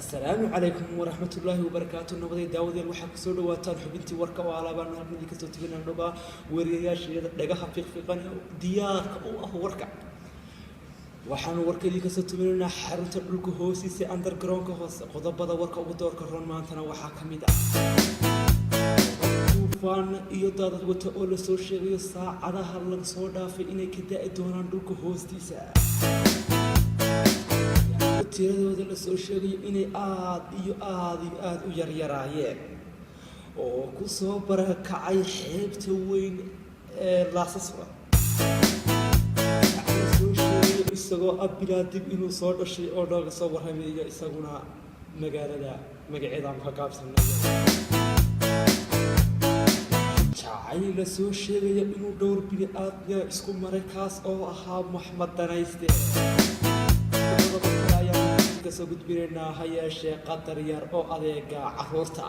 السلام عليكم ورحمة الله وبركاته. نبضي داود الوحى كسود واتان حبنتي وركا وعلى بنا هني كسوت بنا النبا ورياش دقها في قناة ديار أو وركا وحنا وركا اللي كسوت بنا حرمت الكهوسي سي أندر جرون كهوس قضب هذا وركا ودور كرون ما أنتنا وحكميدا طوفان يضاد وتقول سوشيال ساعة على هالصودا في إنك كده دوران الكهوس تيسا tiradooda la soo sheegayo inay aad u yaryaraayeen oo ku soo barakacay xeebta weyn ee laasaswa soo sheegayo isagoo abilaadib inuu soo dhashay oo nooga soo warramayo isaguna magaalada magaceeda aan ka gaabsanay jacayl la soo sheegayo inuu dhowr bili aad isku maray kaas oo ahaa Maxamed Danayste kasoo gudbinayna hayeeshee qadar yar oo adeega carruurta